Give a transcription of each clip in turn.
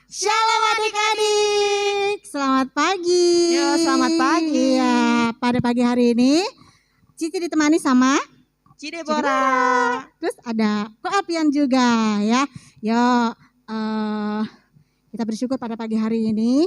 Shalom adik-adik. Selamat pagi. Yo, selamat pagi. Ya, pada pagi hari ini Cici ditemani sama Cidebora. Terus ada Ko Alpian juga ya. Yo, kita bersyukur pada pagi hari ini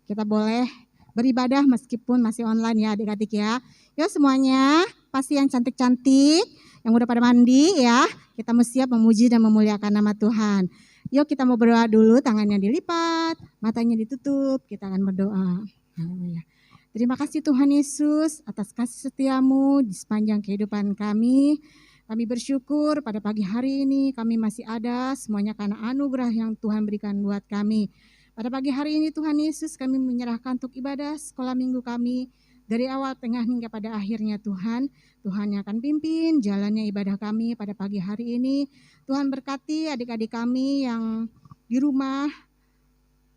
kita boleh beribadah meskipun masih online ya adik-adik ya. Yo semuanya pasti yang cantik-cantik, yang udah pada mandi ya. Kita mesti siap memuji dan memuliakan nama Tuhan. Yuk kita mau berdoa dulu, tangannya dilipat, matanya ditutup, kita akan berdoa. Haleluya. Terima kasih Tuhan Yesus atas kasih setiamu di sepanjang kehidupan kami. Kami bersyukur pada pagi hari ini kami masih ada semuanya karena anugerah yang Tuhan berikan buat kami. Pada pagi hari ini Tuhan Yesus kami menyerahkan untuk ibadah sekolah minggu kami. Dari awal, tengah, hingga pada akhirnya Tuhan. Tuhan yang akan pimpin jalannya ibadah kami pada pagi hari ini. Tuhan berkati adik-adik kami yang di rumah.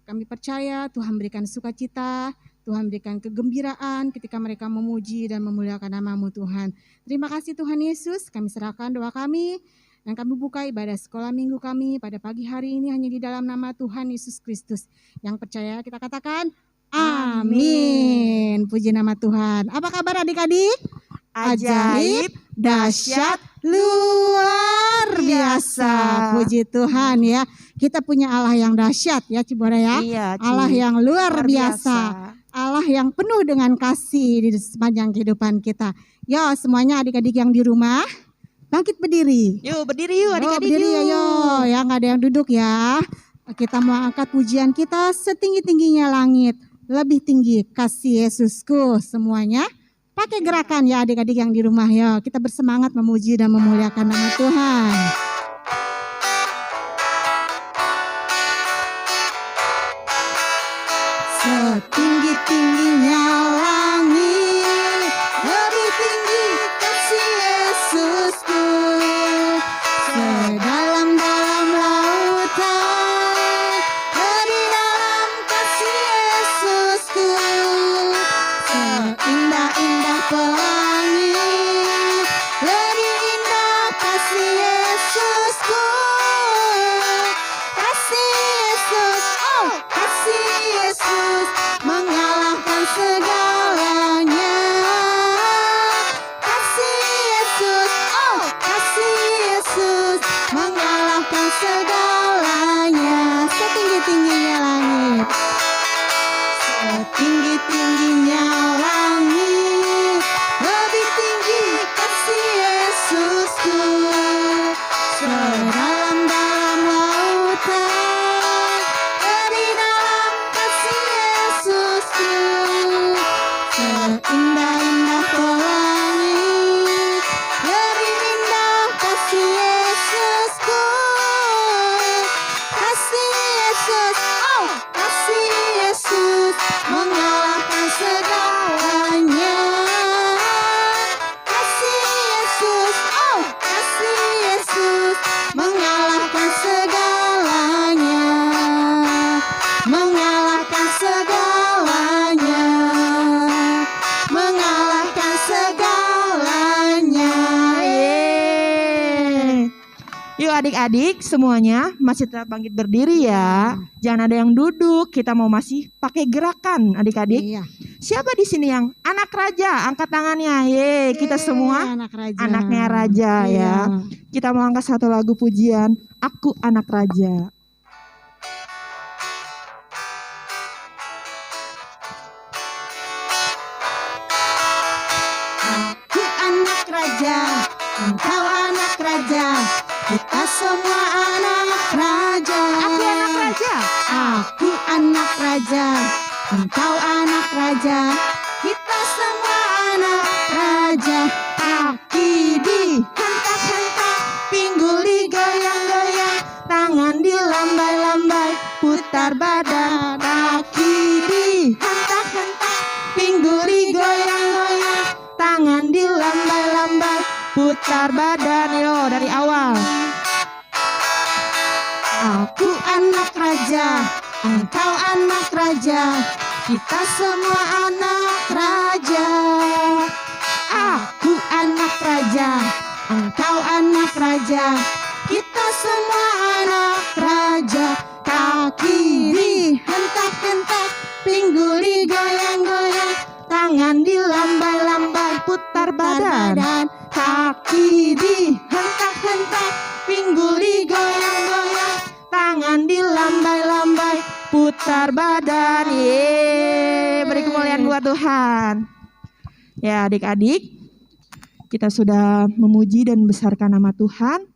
Kami percaya Tuhan berikan sukacita, Tuhan berikan kegembiraan ketika mereka memuji dan memuliakan nama-Mu Tuhan. Terima kasih Tuhan Yesus, kami serahkan doa kami. Dan kami buka ibadah sekolah minggu kami pada pagi hari ini hanya di dalam nama Tuhan Yesus Kristus. Yang percaya kita katakan, amin. Puji nama Tuhan. Apa kabar adik-adik? Ajaib, dahsyat, luar biasa. Puji Tuhan ya. Kita punya Allah yang dahsyat ya Cibora ya. Iya, Allah yang luar biasa. Allah yang penuh dengan kasih di sepanjang kehidupan kita. Yo semuanya adik-adik yang di rumah, bangkit berdiri. Yuk berdiri yuk adik-adik. Berdiri ya yo. Ya nggak ada yang duduk ya. Kita mau angkat pujian kita setinggi-tingginya langit. Lebih tinggi kasih Yesusku semuanya. Pakai gerakan ya adik-adik yang di rumah ya. Kita bersemangat memuji dan memuliakan nama Tuhan. Setinggi-tingginya langit, lebih tinggi kasih Yesusku. Sedalam-dalam lautan, lebih dalam kasih Yesusku. Seindah-indah pelangi, lebih indah kasih Yesusku. Kasih Yesus, oh kasih Yesus mengalahkan segalanya. Kasih Yesus, oh kasih Yesus mengalahkan segalanya. Setinggi-tingginya langit, setinggi-tingginya langit, lebih tinggi kasih Yesusku. Sedalam-dalam lautan, lebih dalam kasih Yesusku. Seindah-indah pelangi, lebih indah kasih Yesusku. Kasih Yesus, oh kasih Yesus mengalahkan segalanya. Kasih Yesus, oh kasih Yesus mengalahkan segalanya. Mengalahkan segalanya. Mengalahkan segalanya. Yeay. Yuk adik-adik semuanya masih tetap bangkit berdiri ya. Jangan ada yang duduk. Kita mau masih pakai gerakan adik-adik. Iya. Siapa di sini yang anak raja? Angkat tangannya. Yeay, kita semua anak raja. anaknya raja ya. Kita mau angkat satu lagu pujian. Aku anak raja. Aku anak raja, engkau anak raja, kita semua anak raja. Aku anak raja. Aku anak raja, engkau anak raja, kita semua anak raja. Kaki dihentak-hentak, pinggul digoyang-goyang, tangan dilambai-lambai, putar badan. Kaki dihentak-hentak, pinggul digoyang-goyang, tangan dilambai-lambai, putar badan. Yo dari awal. Aku anak raja, engkau anak raja, kita semua anak raja. Aku anak raja, engkau anak raja, kita semua anak raja. Kaki di hentak, pingguli goyang-goyang, Tangan dilambai-lambai, putar badan. Kaki dihentak-hentak, pinggul digoyang-goyang, tangan dilambai-lambai, putar badan. Yeay, beri kemuliaan buat Tuhan. Ya adik-adik, kita sudah memuji dan membesarkan nama Tuhan.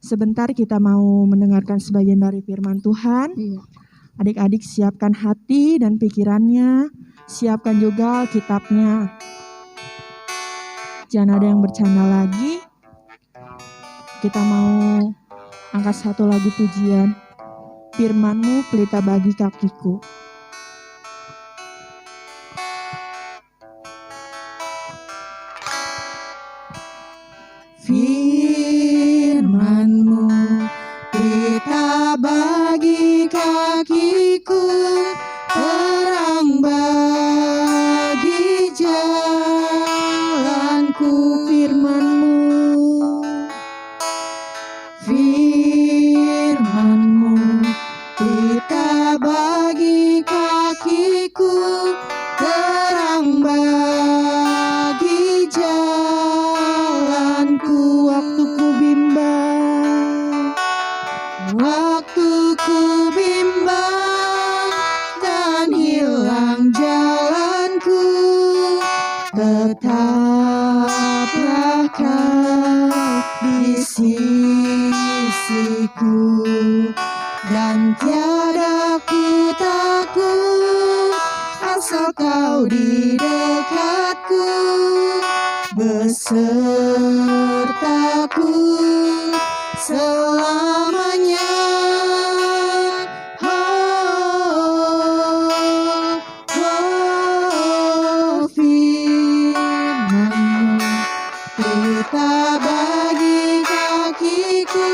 Sebentar kita mau mendengarkan sebagian dari firman Tuhan. Iya. Adik-adik siapkan hati dan pikirannya, siapkan juga kitabnya. Jangan ada yang bercanda lagi. Kita mau angkat satu lagu pujian. Firman-Mu pelita bagi kakiku. Firman-Mu pelita bagi kakiku, terang bagi jalanku. Firman-Mu, Firman-Mu pelita bagi kakiku, terang bagi jalanku. waktu ku bimbang, Waktu ku bimbang dan hilang jalanku, tetaplah Kau di sisiku, dan tiada ku takut asal Kau di dekatku, besertaku selamanya. Firman-Mu pelita bagi kakiku,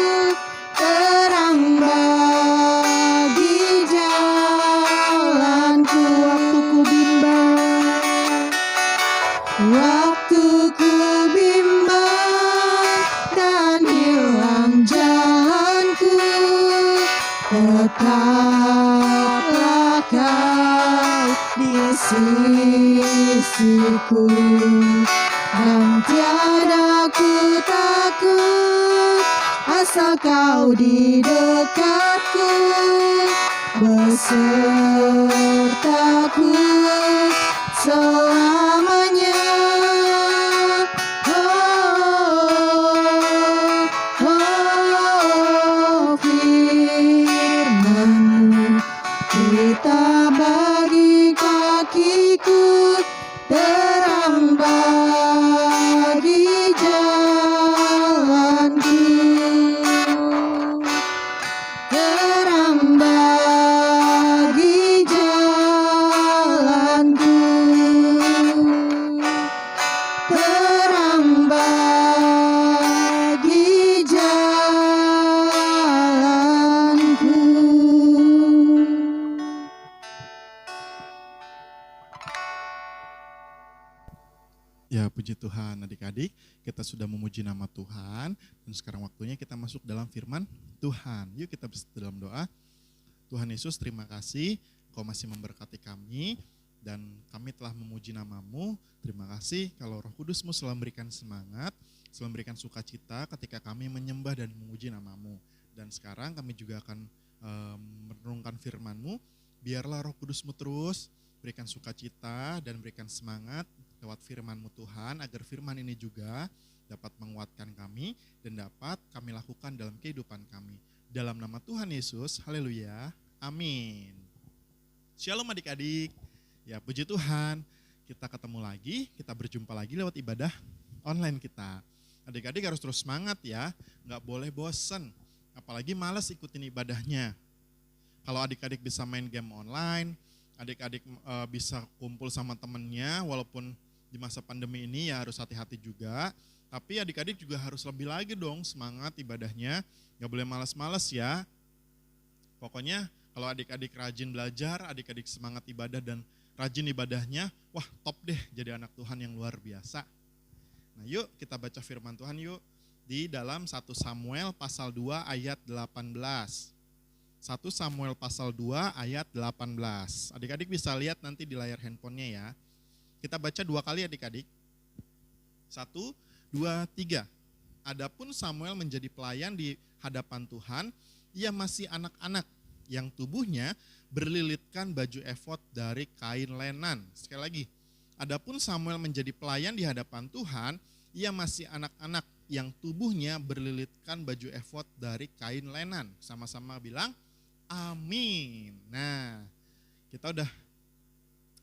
terang bagi jalanku. waktu ku bimbang, Waktu ku bimbang dan hilang jalanku, tetaplah Kau di sisiku, dan tiada ku takut asal Kau di dekatku, besertaku selamanya. Firman-Mu pelita bagi kakiku, terang bagi jalanku, terang bagi jalanku, terang bagi jalanku. Ya, puji Tuhan adik-adik, kita sudah memuji nama Tuhan, dan sekarang waktunya kita masuk dalam firman Tuhan. Yuk kita bersatu dalam doa. Tuhan Yesus, terima kasih Kau masih memberkati kami, dan kami telah memuji nama-Mu. Terima kasih kalau Roh Kudus-Mu selalu memberikan semangat, selalu memberikan sukacita ketika kami menyembah dan memuji nama-Mu. Dan sekarang kami juga akan merenungkan firman-Mu. Biarlah Roh Kudus-Mu terus berikan sukacita dan berikan semangat lewat firman-Mu Tuhan, agar firman ini juga dapat menguatkan kami dan dapat kami lakukan dalam kehidupan kami. Dalam nama Tuhan Yesus, haleluya, amin. Shalom adik-adik, ya puji Tuhan, kita ketemu lagi, kita berjumpa lagi lewat ibadah online kita. Adik-adik harus terus semangat ya, nggak boleh bosen, apalagi malas ikutin ibadahnya. Kalau adik-adik bisa main game online, adik-adik bisa kumpul sama temennya, walaupun di masa pandemi ini ya harus hati-hati juga. Tapi adik-adik juga harus lebih lagi dong semangat ibadahnya, gak boleh malas-malas ya. Pokoknya kalau adik-adik rajin belajar, adik-adik semangat ibadah dan rajin ibadahnya, wah top deh jadi anak Tuhan yang luar biasa. Nah yuk kita baca firman Tuhan yuk, di dalam 1 Samuel pasal 2 ayat 18. 1 Samuel pasal 2 ayat 18. Adik-adik bisa lihat nanti di layar handphonenya ya. Kita baca 2 kali adik-adik. 1, 2, 3. Adapun Samuel menjadi pelayan di hadapan Tuhan, ia masih anak-anak yang tubuhnya berlilitkan baju efod dari kain lenan. Sekali lagi, adapun Samuel menjadi pelayan di hadapan Tuhan, ia masih anak-anak yang tubuhnya berlilitkan baju efod dari kain lenan. Sama-sama bilang, amin. Nah, kita udah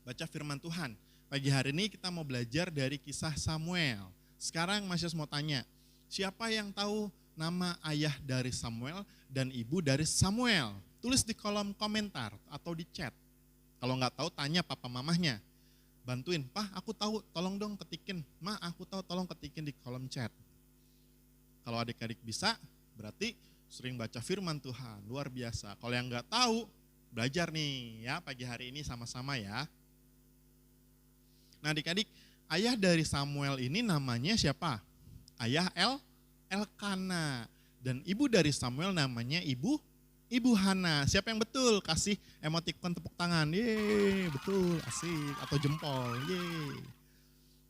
baca firman Tuhan. Pagi hari ini kita mau belajar dari kisah Samuel. Sekarang Mas Yos mau tanya, siapa yang tahu nama ayah dari Samuel dan ibu dari Samuel? Tulis di kolom komentar atau di chat. Kalau nggak tahu, tanya papa mamahnya. Bantuin, Pak aku tahu, tolong dong ketikin. Ma aku tahu, tolong ketikin di kolom chat. Kalau adik-adik bisa, berarti sering baca firman Tuhan, luar biasa. Kalau yang nggak tahu, belajar nih ya pagi hari ini sama-sama ya. Nah adik-adik, ayah dari Samuel ini namanya siapa? Ayah Elkana. Dan ibu dari Samuel namanya Ibu Hana. Siapa yang betul? Kasih emoticon tepuk tangan. Yeay, betul, asik. Atau jempol. Yeay.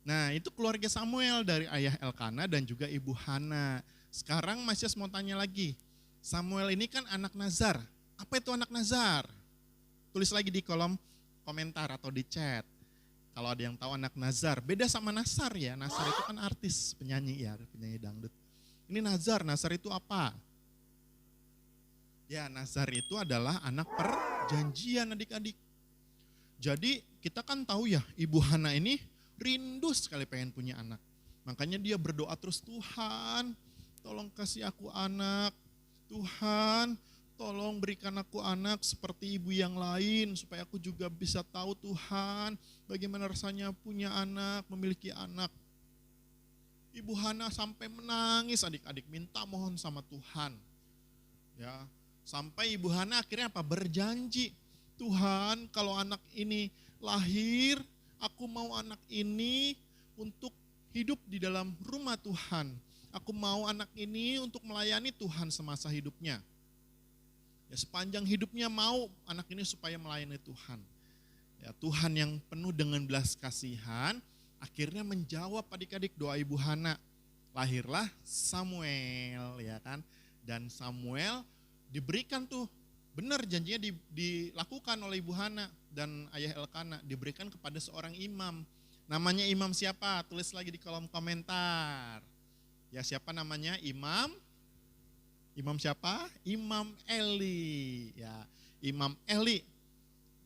Nah itu keluarga Samuel dari ayah Elkana dan juga Ibu Hana. Sekarang Mas Yos mau tanya lagi. Samuel ini kan anak Nazar. Apa itu anak Nazar? Tulis lagi di kolom komentar atau di chat. Kalau ada yang tahu anak Nazar. Beda sama Nasar ya. Nasar itu kan artis, penyanyi ya, penyanyi dangdut. Ini Nazar itu apa? Ya, Nazar itu adalah anak perjanjian adik-adik. Jadi kita kan tahu ya, Ibu Hana ini rindu sekali pengen punya anak. Makanya dia berdoa terus, Tuhan tolong kasih aku anak. Tuhan tolong berikan aku anak seperti ibu yang lain. Supaya aku juga bisa tahu Tuhan bagaimana rasanya punya anak, memiliki anak. Ibu Hana sampai menangis adik-adik, minta mohon sama Tuhan. Ya, sampai Ibu Hana akhirnya apa? Berjanji, Tuhan kalau anak ini lahir, aku mau anak ini untuk hidup di dalam rumah Tuhan. Aku mau anak ini untuk melayani Tuhan semasa hidupnya. Ya, sepanjang hidupnya mau anak ini supaya melayani Tuhan. Ya, Tuhan yang penuh dengan belas kasihan akhirnya menjawab adik-adik doa Ibu Hana. Lahirlah Samuel, ya kan? Dan Samuel diberikan tuh, benar janjinya dilakukan oleh Ibu Hana dan ayah Elkana, diberikan kepada seorang imam. Namanya imam siapa? Tulis lagi di kolom komentar. Ya, siapa namanya? Imam siapa? Imam Eli. Ya, Imam Eli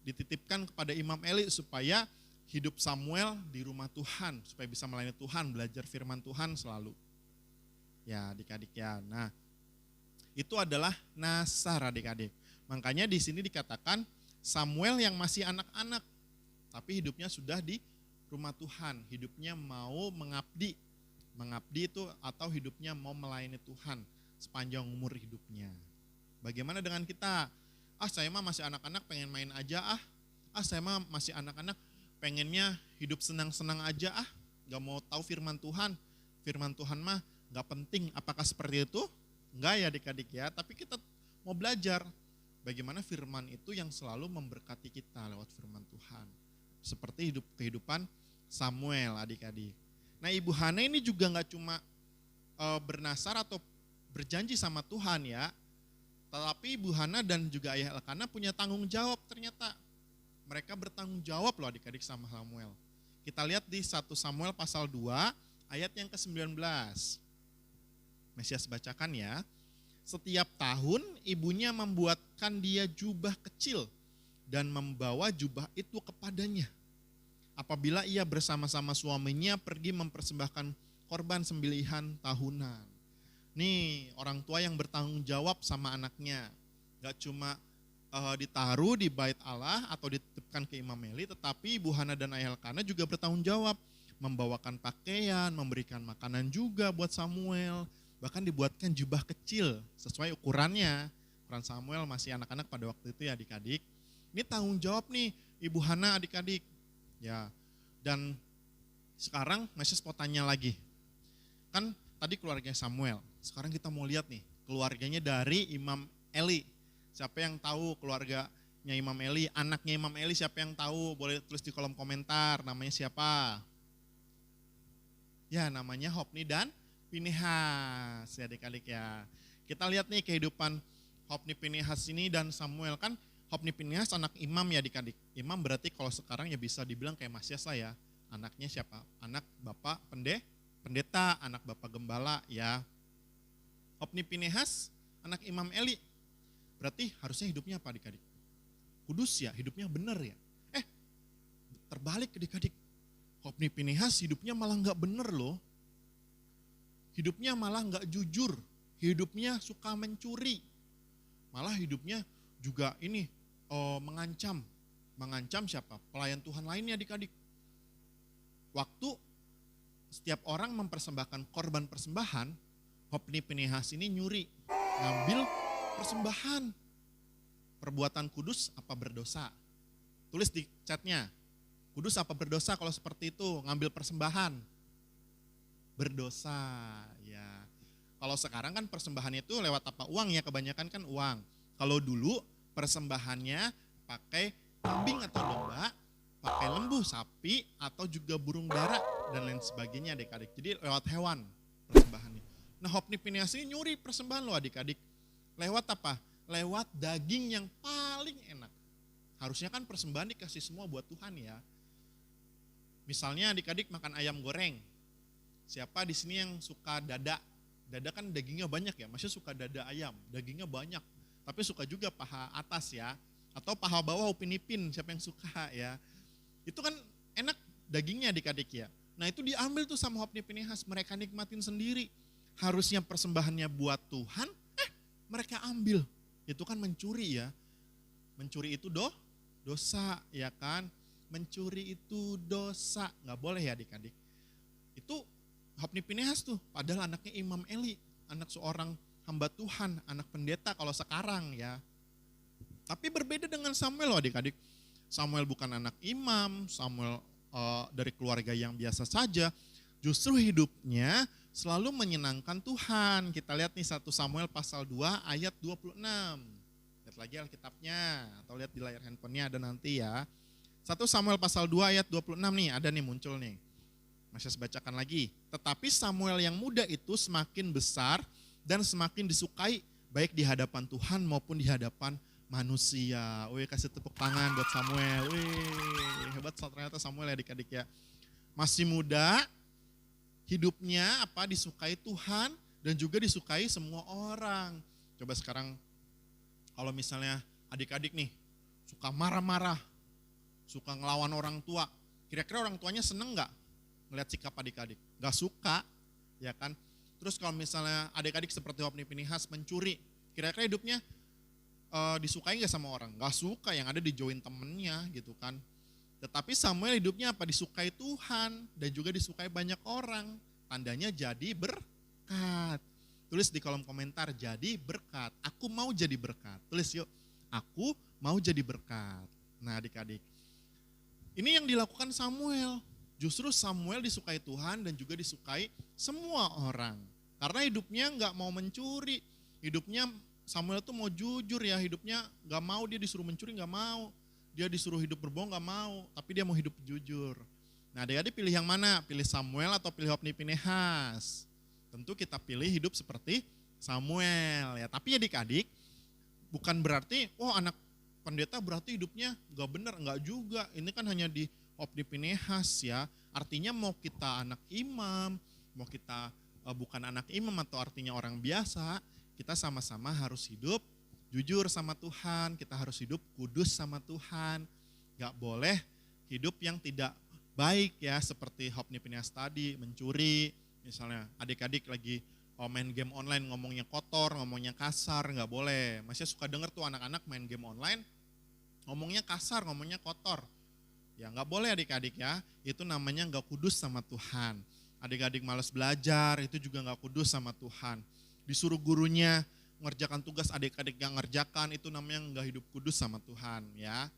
dititipkan kepada Imam Eli supaya hidup Samuel di rumah Tuhan, supaya bisa melayani Tuhan, belajar firman Tuhan selalu. Ya, adik-adik ya. Nah, itu adalah Nasar adik-adik. Makanya di sini dikatakan Samuel yang masih anak-anak, tapi hidupnya sudah di rumah Tuhan, hidupnya mau mengabdi. Mengabdi itu atau hidupnya mau melayani Tuhan sepanjang umur hidupnya. Bagaimana dengan kita? Saya mah masih anak-anak pengen main aja saya mah masih anak-anak pengennya hidup senang-senang aja gak mau tahu firman Tuhan. Firman Tuhan mah gak penting. Apakah seperti itu? Enggak ya adik-adik ya, tapi kita mau belajar bagaimana firman itu yang selalu memberkati kita lewat firman Tuhan. Seperti kehidupan Samuel adik-adik. Nah Ibu Hana ini juga gak cuma bernasar atau berjanji sama Tuhan ya, tetapi Ibu Hana dan juga ayah Elkana punya tanggung jawab ternyata. Mereka bertanggung jawab loh adik-adik sama Samuel. Kita lihat di 1 Samuel pasal 2 ayat yang ke-19. Mesias bacakan ya. Setiap tahun ibunya membuatkan dia jubah kecil dan membawa jubah itu kepadanya. Apabila ia bersama-sama suaminya pergi mempersembahkan korban sembelihan tahunan. Nih orang tua yang bertanggung jawab sama anaknya. Gak cuma ditaruh di bait Allah atau dititipkan ke Imam Eli, tetapi Ibu Hana dan ayah Elkana juga bertanggung jawab. Membawakan pakaian, memberikan makanan juga buat Samuel. Bahkan dibuatkan jubah kecil sesuai ukurannya. Ukuran Samuel masih anak-anak pada waktu itu ya adik-adik. Ini tanggung jawab nih Ibu Hana adik-adik. Ya, dan sekarang Mesias mau tanya lagi. Kan tadi keluarga Samuel, sekarang kita mau lihat nih keluarganya dari Imam Eli. Siapa yang tahu keluarganya Imam Eli, anaknya Imam Eli siapa yang tahu? Boleh tulis di kolom komentar, namanya siapa? Ya, namanya Hofni dan Pinehas ya adik-adik ya. Kita lihat nih kehidupan Hofni Pinehas ini dan Samuel. Kan Hofni Pinehas anak imam ya adik-adik. Imam berarti kalau sekarang ya bisa dibilang kayak Masias lah ya. Anaknya siapa? Anak bapak pendeta, anak bapak gembala ya. Hofni Pinehas anak Imam Eli. Berarti harusnya hidupnya apa adik-adik? Kudus ya, hidupnya benar ya. Terbalik adik-adik. Hofni Pinehas hidupnya malah nggak benar loh. Hidupnya malah nggak jujur. Hidupnya suka mencuri. Malah hidupnya juga ini mengancam. Mengancam siapa? Pelayan Tuhan lainnya adik-adik. Waktu setiap orang mempersembahkan korban persembahan, Hofni Pinehas ini nyuri. Ngambil persembahan. Perbuatan kudus apa berdosa? Tulis di chatnya. Kudus apa berdosa kalau seperti itu? Ngambil persembahan. Berdosa ya. Kalau sekarang kan persembahannya itu lewat apa? Uang ya, kebanyakan kan uang. Kalau dulu persembahannya pakai kambing atau domba, pakai lembu, sapi, atau juga burung dara dan lain sebagainya adik-adik. Jadi lewat hewan persembahannya. Nah Hofni Pinehas ini nyuri persembahan loh adik-adik. Lewat apa? Lewat daging yang paling enak. Harusnya kan persembahan dikasih semua buat Tuhan ya. Misalnya adik-adik makan ayam goreng. Siapa di sini yang suka dada? Dada kan dagingnya banyak ya, maksudnya suka dada ayam, dagingnya banyak. Tapi suka juga paha atas ya, atau paha bawah upin ipin, siapa yang suka ya. Itu kan enak dagingnya adik-adik ya. Nah itu diambil tuh sama Hofni Pinehas, mereka nikmatin sendiri. Harusnya persembahannya buat Tuhan, mereka ambil. Itu kan mencuri ya. Mencuri itu dosa ya kan. Mencuri itu dosa, gak boleh ya adik-adik. Itu Hofni Pinehas tuh, padahal anaknya Imam Eli, anak seorang hamba Tuhan, anak pendeta kalau sekarang ya. Tapi berbeda dengan Samuel loh adik-adik. Samuel bukan anak imam, Samuel dari keluarga yang biasa saja. Justru hidupnya selalu menyenangkan Tuhan. Kita lihat nih 1 Samuel pasal 2 ayat 26. Lihat lagi Alkitabnya atau lihat di layar handphonenya ada nanti ya. 1 Samuel pasal 2 ayat 26 nih ada nih muncul nih. Masih bacakan lagi. Tetapi Samuel yang muda itu semakin besar dan semakin disukai baik di hadapan Tuhan maupun di hadapan manusia. Wih, kasih tepuk tangan buat Samuel. Wih, hebat ternyata Samuel ya adik-adik ya. Masih muda, hidupnya disukai Tuhan dan juga disukai semua orang. Coba sekarang kalau misalnya adik-adik nih suka marah-marah, suka ngelawan orang tua, kira-kira orang tuanya seneng gak ngeliat sikap adik-adik? Gak suka, ya kan? Terus kalau misalnya adik-adik seperti Hofni Pinehas mencuri, kira-kira hidupnya disukai gak sama orang? Gak suka, yang ada dijoin temennya gitu kan. Tetapi Samuel hidupnya disukai Tuhan dan juga disukai banyak orang. Tandanya jadi berkat. Tulis di kolom komentar, jadi berkat. Aku mau jadi berkat. Tulis yuk, aku mau jadi berkat. Nah adik-adik, ini yang dilakukan Samuel. Justru Samuel disukai Tuhan dan juga disukai semua orang. Karena hidupnya gak mau mencuri. Hidupnya Samuel tuh mau jujur ya, hidupnya gak mau dia disuruh mencuri, gak mau. Dia disuruh hidup berbohong gak mau, tapi dia mau hidup jujur. Nah adik-adik pilih yang mana? Pilih Samuel atau pilih Hofni Pinehas? Tentu kita pilih hidup seperti Samuel ya. Tapi adik-adik bukan berarti anak pendeta berarti hidupnya gak benar, enggak juga. Ini kan hanya di Hofni Pinehas ya. Artinya mau kita anak imam, mau kita bukan anak imam atau artinya orang biasa, kita sama-sama harus hidup jujur sama Tuhan, kita harus hidup kudus sama Tuhan. Gak boleh hidup yang tidak baik ya, seperti Hofni Pinehas tadi, mencuri. Misalnya adik-adik lagi main game online ngomongnya kotor, ngomongnya kasar, gak boleh. Masih suka denger tuh anak-anak main game online, ngomongnya kasar, ngomongnya kotor. Ya gak boleh adik-adik ya, itu namanya gak kudus sama Tuhan. Adik-adik malas belajar, itu juga gak kudus sama Tuhan. Disuruh gurunya mengerjakan tugas, adik-adik yang ngerjakan, itu namanya gak hidup kudus sama Tuhan ya.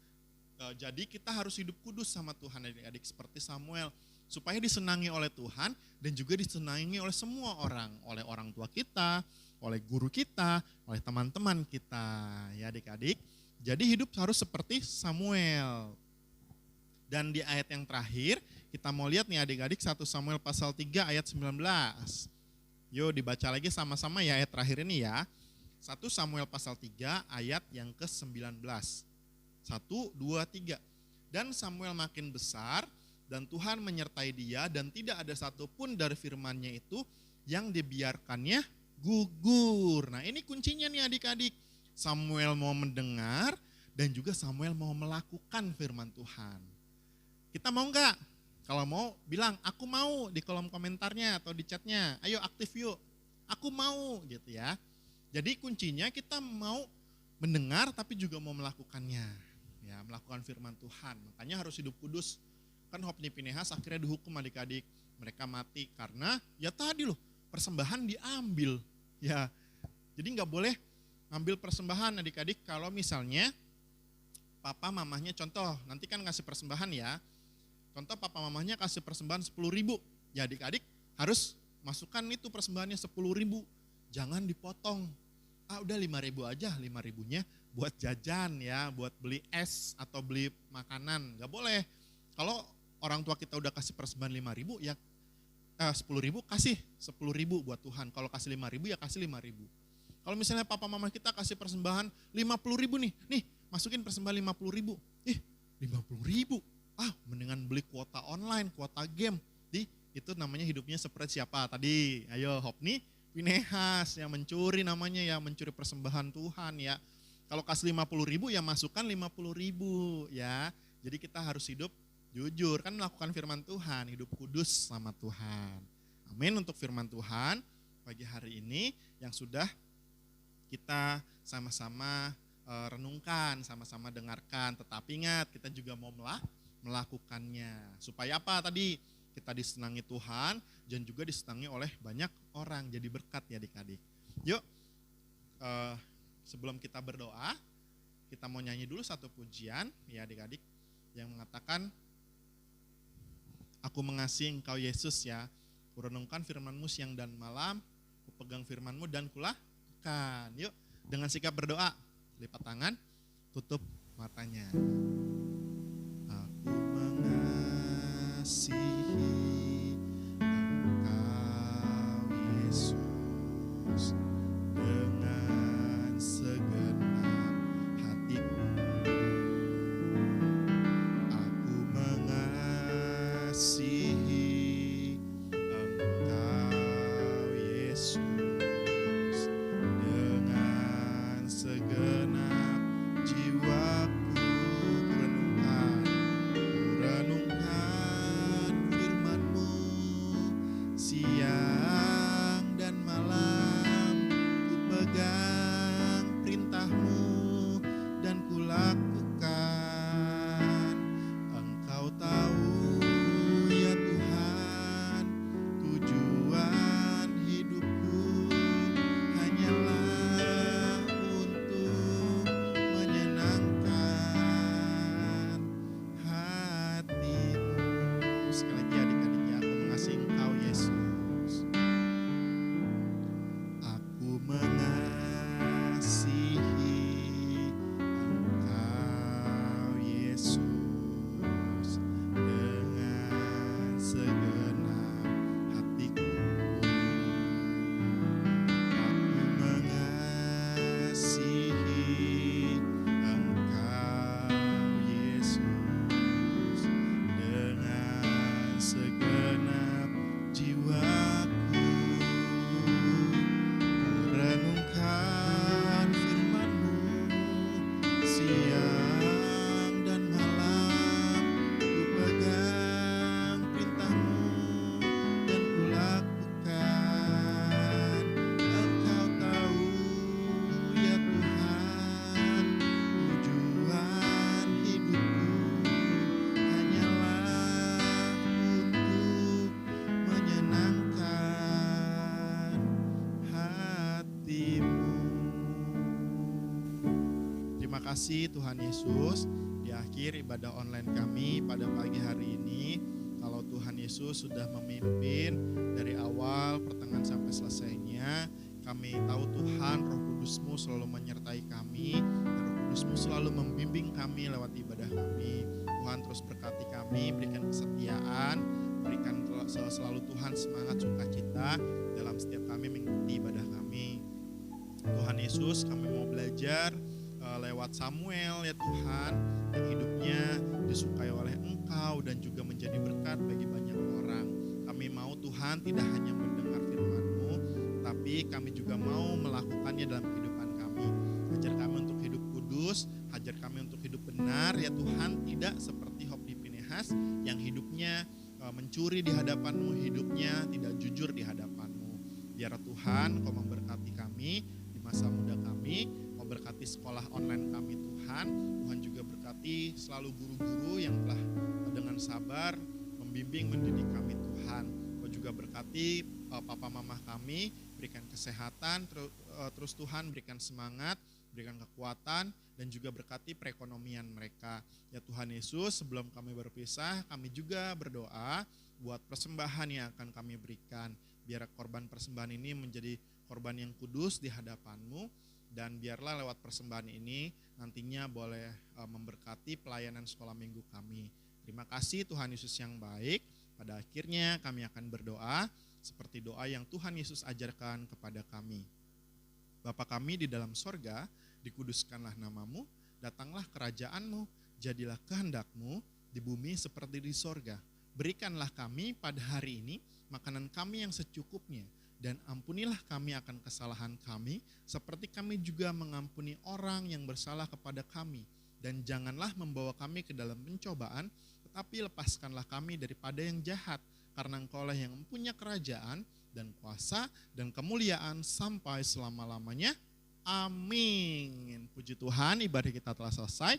Jadi kita harus hidup kudus sama Tuhan adik-adik seperti Samuel. Supaya disenangi oleh Tuhan dan juga disenangi oleh semua orang. Oleh orang tua kita, oleh guru kita, oleh teman-teman kita, ya adik-adik. Jadi hidup harus seperti Samuel. Dan di ayat yang terakhir, kita mau lihat nih adik-adik 1 Samuel pasal 3 ayat 19. Yuk dibaca lagi sama-sama ya ayat terakhir ini ya. 1 Samuel pasal 3 ayat yang ke-19. 1, 2, 3. Dan Samuel makin besar dan Tuhan menyertai dia dan tidak ada satupun dari firman-Nya itu yang dibiarkannya gugur. Nah ini kuncinya nih adik-adik. Samuel mau mendengar dan juga Samuel mau melakukan firman Tuhan. Kita mau enggak? Kalau mau bilang aku mau di kolom komentarnya atau di chatnya. Ayo aktif yuk. Aku mau gitu ya. Jadi kuncinya kita mau mendengar tapi juga mau melakukannya. Ya, melakukan firman Tuhan. Makanya harus hidup kudus. Kan Hopni Pinehas akhirnya dihukum adik-adik. Mereka mati karena ya tadi loh persembahan diambil. Ya, jadi nggak boleh ngambil persembahan adik-adik kalau misalnya papa mamahnya contoh nanti kan ngasih persembahan ya. Contoh papa mamahnya kasih persembahan 10.000. Ya adik-adik harus masukkan itu persembahannya 10.000. Jangan dipotong. Udah 5.000 aja, 5.000-nya buat jajan ya, buat beli es atau beli makanan. Gak boleh. Kalau orang tua kita udah kasih persembahan 5.000 ya 10.000 kasih 10.000 buat Tuhan. Kalau kasih 5.000 ya kasih 5.000. Kalau misalnya papa mama kita kasih persembahan 50.000 nih masukin persembahan 50.000. 50.000. Mendingan beli kuota online, kuota game. Itu namanya hidupnya seperti siapa tadi? Ayo Hopni Pinehas yang mencuri namanya ya, mencuri persembahan Tuhan ya. Kalau kasih 50.000 ya masukkan 50.000 ya. Jadi kita harus hidup jujur, kan melakukan firman Tuhan, hidup kudus sama Tuhan. Amin untuk firman Tuhan pagi hari ini yang sudah kita sama-sama renungkan, sama-sama dengarkan. Tetapi ingat kita juga mau melakukannya. Supaya apa tadi? Kita disenangi Tuhan dan juga disenangi oleh banyak orang. Jadi berkat ya adik-adik. Yuk sebelum kita berdoa, kita mau nyanyi dulu satu pujian ya adik-adik. Yang mengatakan, aku mengasihi Engkau Yesus ya. Kurenungkan firman-Mu siang dan malam. Kupegang firman-Mu dan kulakukan. Yuk dengan sikap berdoa. Lipat tangan, tutup matanya. Aku mengasihi Engkau Yesus dengan segenap hatiku. Aku mengasihi Engkau Yesus dengan segenap jiwaku. Renungkan firman-Mu siang dan malam. Ku pegang perintah-Mu dan ku lakukan. Engkau tahu ya Tuhan, tujuan hidupku hanyalah untuk menyenangkan hati-Mu. Sekali lagi adik-adik ya, aku mengasihi Engkau Yesus. Aku mengasihi Engkau Yesus dengan segenap hatiku. Aku mengasihi Engkau Yesus dengan segenap jiwaku. Kurenungkan firman-Mu siang dan malam. Ku pegang perintah-Mu dan ku lakukan. Engkau tahu ya Tuhan, tujuan hidupku hanyalah untuk menyenangkan hati-Mu. Terima kasih Tuhan Yesus. Di akhir ibadah online kami pada pagi hari ini, kalau Tuhan Yesus sudah memimpin dari awal pertengahan sampai selesainya, Kami tahu Tuhan, Roh Kudus-Mu selalu menyertai kami, dan Roh Kudus-Mu selalu membimbing kami lewat ibadah kami. Tuhan terus berkati kami, berikan kesetiaan, berikan selalu Tuhan semangat sukacita dalam setiap kami mengikuti ibadah kami. Tuhan Yesus, kami mau belajar lewat Samuel ya Tuhan, yang hidupnya disukai oleh Engkau dan juga menjadi berkat bagi banyak orang. Kami mau Tuhan tidak hanya mendengar firman-Mu, tapi kami juga mau melakukannya dalam kehidupan kami. Ajar kami untuk hidup kudus, ajar kami untuk hidup benar ya Tuhan, tidak seperti Hofni Pinehas yang hidupnya mencuri di hadapan-Mu, hidupnya tidak jujur di hadapan-Mu. Biar Tuhan Kau memberkati kami di masa muda kami, Kau berkati sekolah online kami Tuhan. Tuhan juga berkati selalu guru-guru yang telah dengan sabar membimbing mendidik kami Tuhan. Kau juga berkati papa mama kami, berikan kesehatan, terus Tuhan berikan semangat, berikan kekuatan, dan juga berkati perekonomian mereka. Ya Tuhan Yesus, sebelum kami berpisah, kami juga berdoa buat persembahan yang akan kami berikan. Biar korban persembahan ini menjadi korban yang kudus di hadapan-Mu, dan biarlah lewat persembahan ini nantinya boleh memberkati pelayanan sekolah minggu kami. Terima kasih Tuhan Yesus yang baik. Pada akhirnya kami akan berdoa seperti doa yang Tuhan Yesus ajarkan kepada kami. Bapa kami di dalam sorga, dikuduskanlah nama-Mu, datanglah kerajaan-Mu, jadilah kehendak-Mu di bumi seperti di sorga. Berikanlah kami pada hari ini makanan kami yang secukupnya, dan ampunilah kami akan kesalahan kami, seperti kami juga mengampuni orang yang bersalah kepada kami. Dan janganlah membawa kami ke dalam pencobaan, tetapi lepaskanlah kami daripada yang jahat, karena Engkaulah yang mempunyai kerajaan dan kuasa dan kemuliaan sampai selama-lamanya. Amin. Puji Tuhan, ibadah kita telah selesai.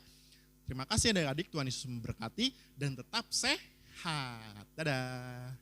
Terima kasih adik-adik, Tuhan Yesus memberkati dan tetap sehat. Dadah.